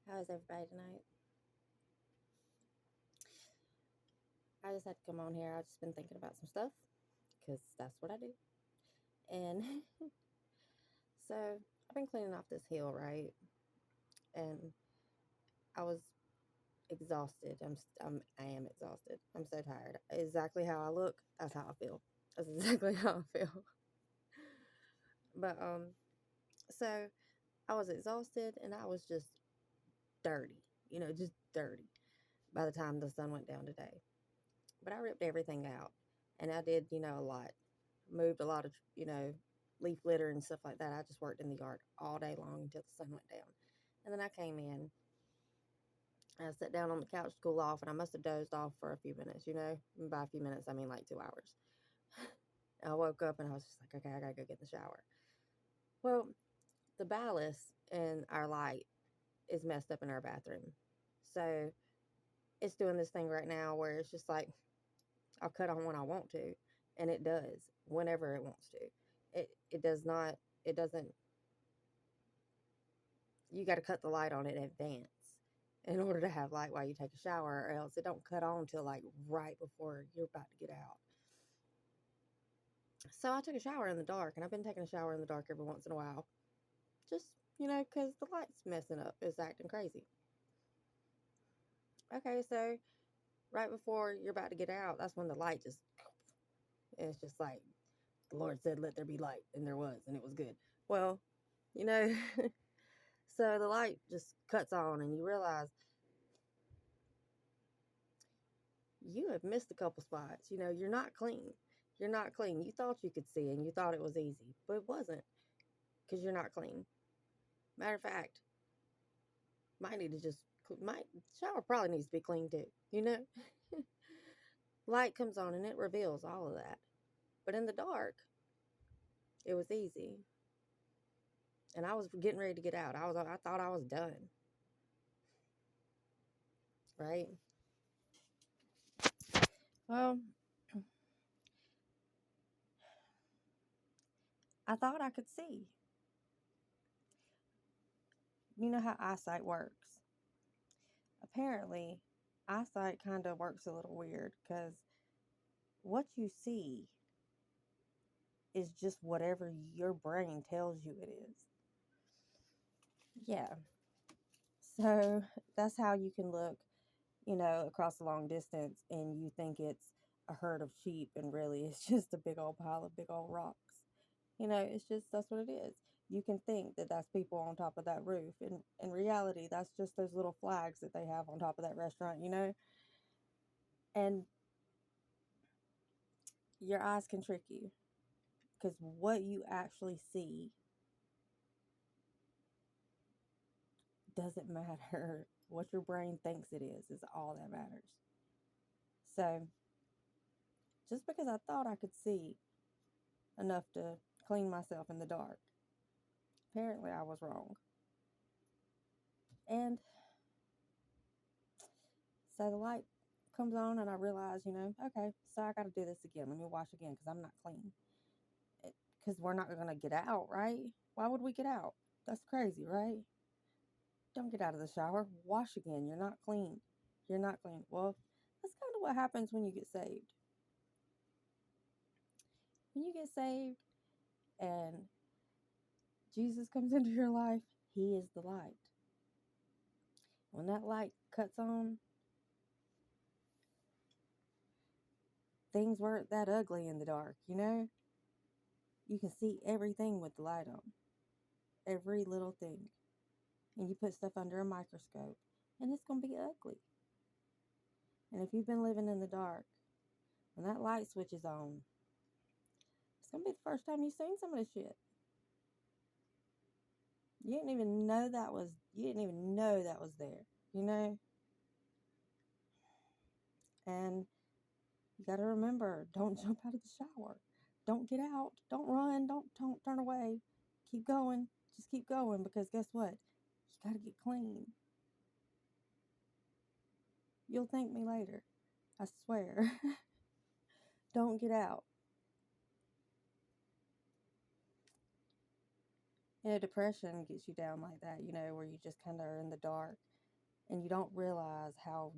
How's everybody tonight? I just had to come on here. I've just been thinking about some stuff because that's what I do. And so I've been cleaning off this hill, right? And I was exhausted. I am exhausted. I'm so tired. Exactly how I look, that's how I feel. That's exactly how I feel. But so I was exhausted and I was just dirty, just dirty by the time the sun went down today. But I ripped everything out and I did, a lot. Moved a lot of, leaf litter and stuff like that. I just worked in the yard all day long until the sun went down. And then I came in. I sat down on the couch to cool off, and I must have dozed off for a few minutes, And by a few minutes, I mean like 2 hours. I woke up and I was just like, okay, I gotta go get in the shower. Well, the ballast in our light is messed up in our bathroom. So it's doing this thing right now where it's just like, I'll cut on when I want to, and it does whenever it wants to. It does not, it doesn't, you got to cut the light on in advance in order to have light while you take a shower, or else it don't cut on till like right before you're about to get out. So I took a shower in the dark, and I've been taking a shower in the dark every once in a while, just because the light's messing up, it's acting crazy. Okay, so right before you're about to get out, that's when the light just, it's just like the Lord said, "Let there be light," and there was, and it was good. Well, you know, so the light just cuts on, and you realize you have missed a couple spots. You're not clean. You're not clean. You thought you could see and you thought it was easy, but it wasn't because you're not clean. Matter of fact, might need to just, my shower probably needs to be clean too. Light comes on and it reveals all of that. But in the dark, it was easy. And I was getting ready to get out. I thought I was done. Right? Well, I thought I could see. You know how eyesight works. Apparently, eyesight kind of works a little weird because what you see is just whatever your brain tells you it is. Yeah. So that's how you can look, across a long distance and you think it's a herd of sheep and really it's just a big old pile of big old rocks. It's just, that's what it is. You can think that that's people on top of that roof. And in reality, that's just those little flags that they have on top of that restaurant. And your eyes can trick you because what you actually see doesn't matter. What your brain thinks it is all that matters. So, just because I thought I could see enough to clean myself in the dark, apparently I was wrong. And so the light comes on, and I realize, okay, so I got to do this again. Let me wash again because I'm not clean. Because we're not going to get out, right? Why would we get out? That's crazy, right? Don't get out of the shower. Wash again. You're not clean. You're not clean. Well, that's kind of what happens when you get saved. When you get saved and Jesus comes into your life, He is the light. When that light cuts on, things weren't that ugly in the dark, You can see everything with the light on. Every little thing. And you put stuff under a microscope, and it's going to be ugly. And if you've been living in the dark, when that light switches on, it's going to be the first time you've seen some of this shit. You didn't even know that was there, And you got to remember, don't jump out of the shower. Don't get out. Don't run. Don't turn away. Keep going. Just keep going because guess what? You got to get clean. You'll thank me later. I swear. Don't get out. Depression gets you down like that, where you just kind of are in the dark And you don't realize how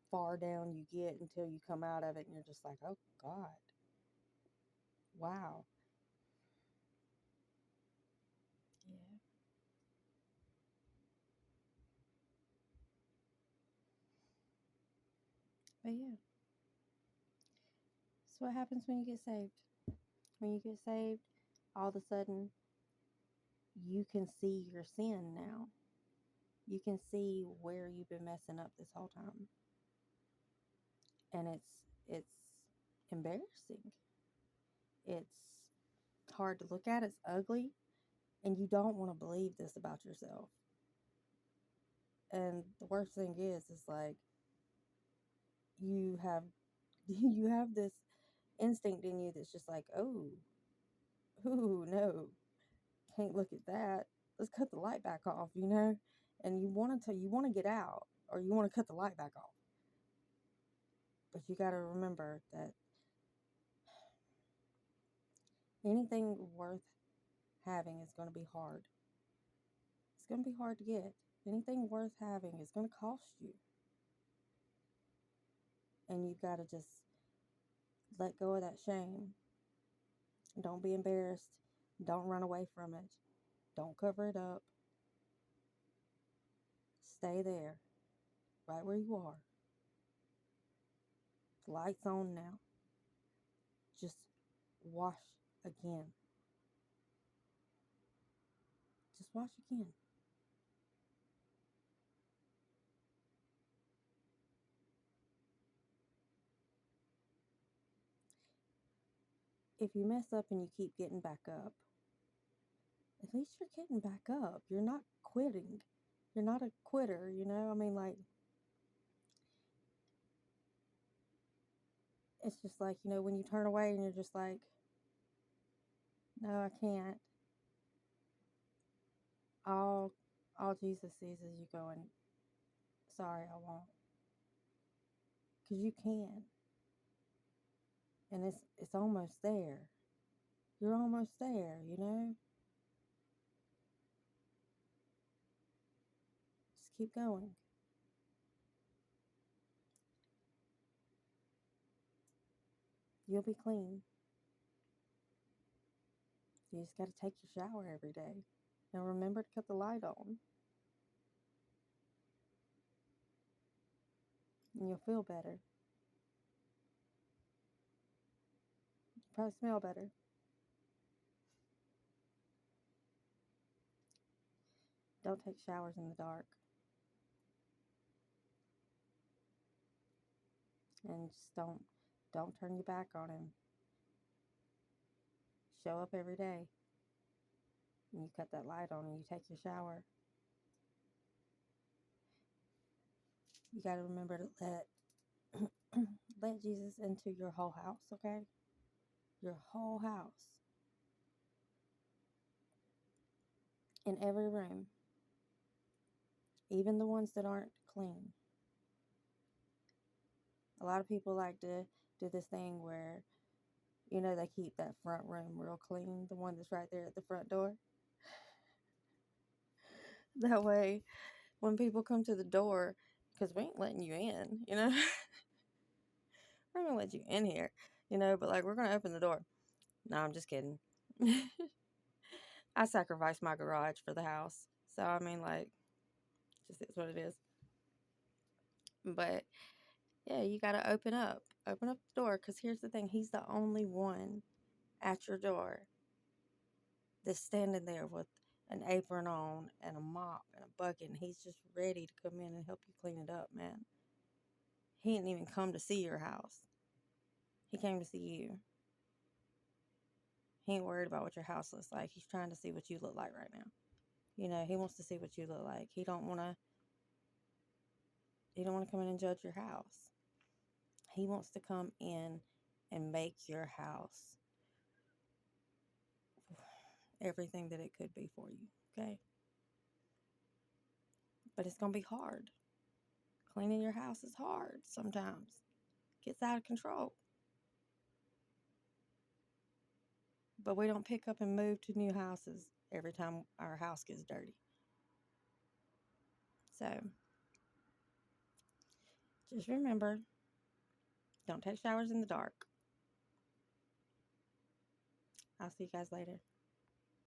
far down you get until you come out of it and you're just like, oh God, wow. Yeah. But yeah, so what happens when you get saved? When you get saved, all of a sudden you can see your sin now. You can see where you've been messing up this whole time. And it's embarrassing. It's hard to look at, it's ugly, and you don't want to believe this about yourself. And the worst thing is like you have you have this instinct in you that's just like, oh, ooh, no, can't look at that. Let's cut the light back off, you know? And you want to get out or you want to cut the light back off. But you got to remember that anything worth having is going to be hard. It's going to be hard to get. Anything worth having is going to cost you. And you've got to just let go of that shame. Don't be embarrassed. Don't run away from it. Don't cover it up. Stay there, right where you are. The light's on now. Just wash again. Just wash again. If you mess up and you keep getting back up, at least you're getting back up. You're not quitting. You're not a quitter, you know? I mean, like, it's just like, you know, when you turn away and you're just like, no, I can't. All, all Jesus sees is you going, sorry, I won't. Because you can. And it's almost there. You're almost there, you know? Just keep going. You'll be clean. You just got to take your shower every day. And remember to cut the light on. And you'll feel better. You'll probably smell better. Don't take showers in the dark. And just don't turn your back on him. Show up every day. And you cut that light on and you take your shower. You got to remember to let Jesus into your whole house, okay? Your whole house. In every room. Even the ones that aren't clean. A lot of people like to do this thing where, you know, they keep that front room real clean, the one that's right there at the front door. That way, when people come to the door, because we ain't letting you in, you know? We're going to let you in here, you know, but like, we're going to open the door. No, I'm just kidding. I sacrificed my garage for the house. So, I mean, like, just is what it is. But, yeah, you got to open up. Open up the door, because here's the thing. He's the only one at your door that's standing there with an apron on and a mop and a bucket, and he's just ready to come in and help you clean it up, man. He didn't even come to see your house. He came to see you. He ain't worried about what your house looks like. He's trying to see what you look like right now. You know, he wants to see what you look like. He don't want to come in and judge your house. He wants to come in and make your house everything that it could be for you, okay? But it's going to be hard. Cleaning your house is hard sometimes. Gets out of control. But we don't pick up and move to new houses every time our house gets dirty. So, Just remember, don't take showers in the dark. I'll see you guys later.